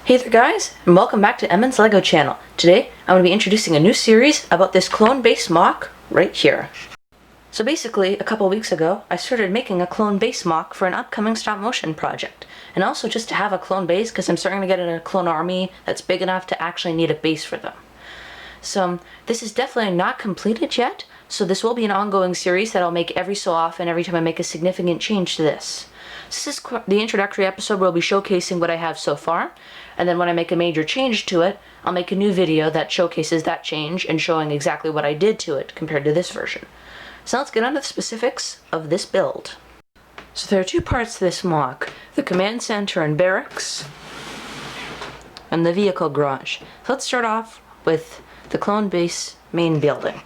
Hey there guys, and welcome back to Emmon's LEGO channel. Today, I'm going to be introducing a new series about this clone base MOC right here. So basically, a couple weeks ago, I started making a clone base MOC for an upcoming stop motion project. And also just to have a clone base, because I'm starting to get in a clone army that's big enough to actually need a base for them. So this is definitely not completed yet, so this will be an ongoing series that I'll make every so often, every time I make a significant change to this. This is the introductory episode where I'll be showcasing what I have so far, and then when I make a major change to it, I'll make a new video that showcases that change and showing exactly what I did to it compared to this version. So let's get on to the specifics of this build. So there are two parts to this MOC, the command center and barracks, and the vehicle garage. So let's start off with the clone base main building.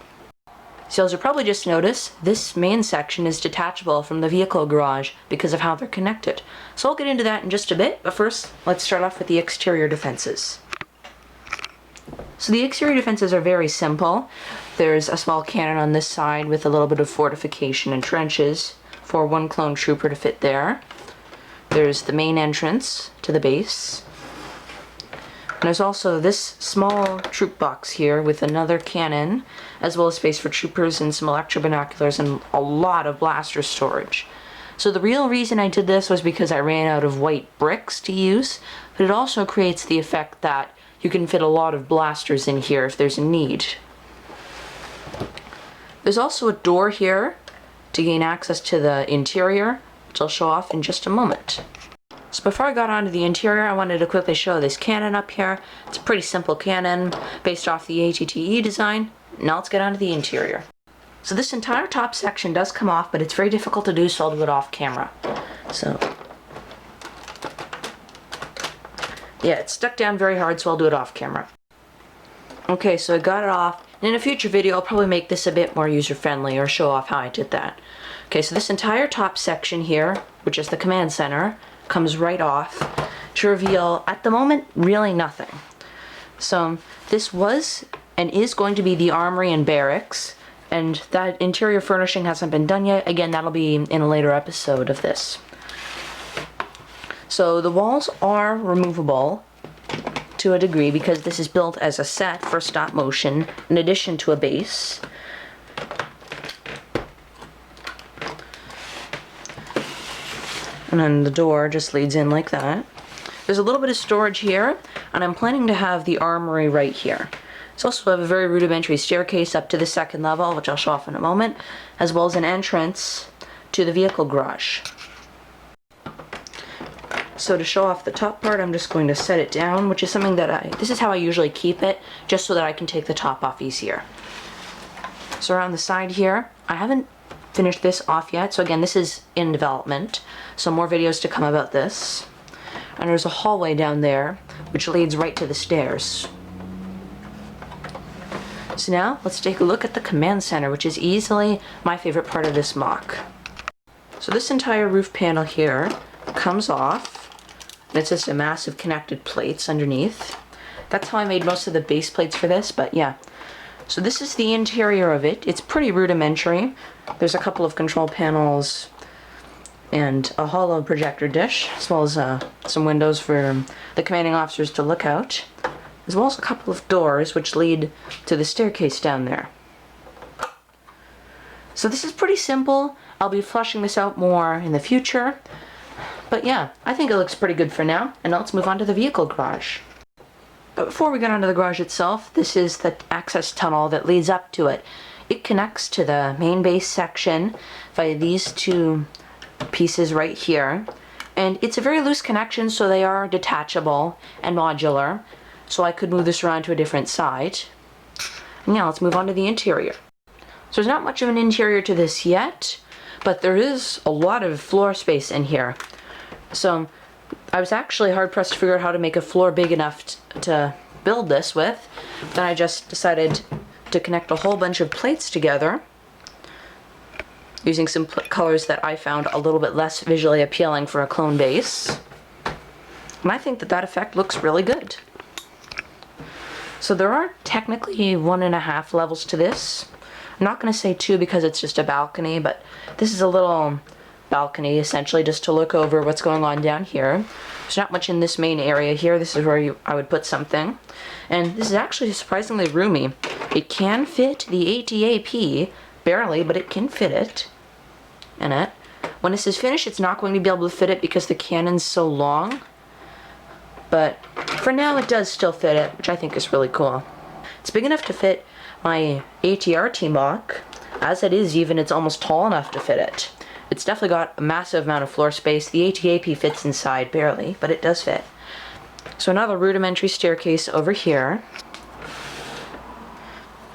So as you'll probably just notice, this main section is detachable from the vehicle garage because of how they're connected. So I'll get into that in just a bit, but first, let's start off with the exterior defenses. So the exterior defenses are very simple. There's a small cannon on this side with a little bit of fortification and trenches for one clone trooper to fit there. There's the main entrance to the base. And there's also this small troop box here with another cannon, as well as space for troopers and some electro binoculars and a lot of blaster storage. So the real reason I did this was because I ran out of white bricks to use, but it also creates the effect that you can fit a lot of blasters in here if there's a need. There's also a door here to gain access to the interior, which I'll show off in just a moment. So before I got onto the interior, I wanted to quickly show this cannon up here. It's a pretty simple cannon based off the ATTE design. Now let's get onto the interior. So this entire top section does come off, but it's very difficult to do, so I'll do it off camera. So yeah, it's stuck down very hard, so I'll do it off camera. Okay, so I got it off. In a future video, I'll probably make this a bit more user-friendly or show off how I did that. Okay, so this entire top section here, which is the command center, comes right off to reveal, at the moment, really nothing. So this was and is going to be the armory and barracks, and that interior furnishing hasn't been done yet. Again, that'll be in a later episode of this. So the walls are removable to a degree because this is built as a set for stop motion in addition to a base. And then the door just leads in like that. There's a little bit of storage here, and I'm planning to have the armory right here. It's also have a very rudimentary staircase up to the second level, which I'll show off in a moment, as well as an entrance to the vehicle garage. So to show off the top part, I'm just going to set it down, which is something that this is how I usually keep it, just so that I can take the top off easier. So around the side here, I haven't finished this off yet, so again, this is in development, so more videos to come about this. And there's a hallway down there which leads right to the stairs. So now let's take a look at the command center, which is easily my favorite part of this MOC. So this entire roof panel here comes off, and it's just a mass of connected plates underneath. That's how I made most of the base plates for this, but yeah. So this is the interior of it. It's pretty rudimentary. There's a couple of control panels and a hollow projector dish, as well as some windows for the commanding officers to look out, as well as a couple of doors which lead to the staircase down there. So this is pretty simple. I'll be fleshing this out more in the future, but yeah, I think it looks pretty good for now. And now let's move on to the vehicle garage. But before we get onto the garage itself, this is the access tunnel that leads up to it. It connects to the main base section via these two pieces right here. And it's a very loose connection, so they are detachable and modular. So I could move this around to a different side. And now let's move on to the interior. So there's not much of an interior to this yet, but there is a lot of floor space in here. So I was actually hard-pressed to figure out how to make a floor big enough to build this with. Then I just decided to connect a whole bunch of plates together using some colors that I found a little bit less visually appealing for a clone base. And I think that that effect looks really good. So there are technically 1.5 levels to this. I'm not going to say 2 because it's just a balcony, but this is a little balcony essentially just to look over what's going on down here. There's not much in this main area here. This is where I would put something. And this is actually surprisingly roomy. It can fit the ATAP, barely, but it can fit it in it. When this is finished, it's not going to be able to fit it because the cannon's so long. But for now, it does still fit it, which I think is really cool. It's big enough to fit my ATRT MOC. As it is even, it's almost tall enough to fit it. It's definitely got a massive amount of floor space. The ATAP fits inside barely, but it does fit. So another rudimentary staircase over here.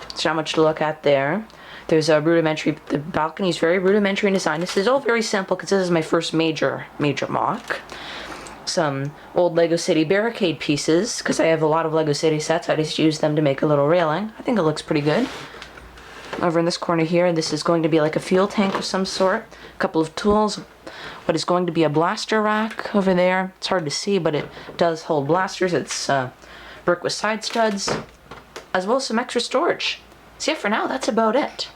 There's not much to look at there. There's a rudimentary, the balcony is very rudimentary in design. This is all very simple because this is my first major MOC. Some old Lego City barricade pieces, because I have a lot of Lego City sets. I just use them to make a little railing. I think it looks pretty good. Over in this corner here, this is going to be like a fuel tank of some sort. A couple of tools. What is going to be a blaster rack over there. It's hard to see, but it does hold blasters. It's brick with side studs, as well as some extra storage. So yeah, for now, that's about it.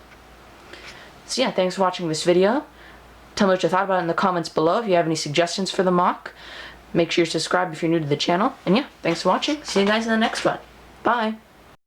So yeah, thanks for watching this video. Tell me what you thought about it in the comments below. If you have any suggestions for the MOC, make sure you subscribe if you're new to the channel. And yeah, thanks for watching. See you guys in the next one. Bye.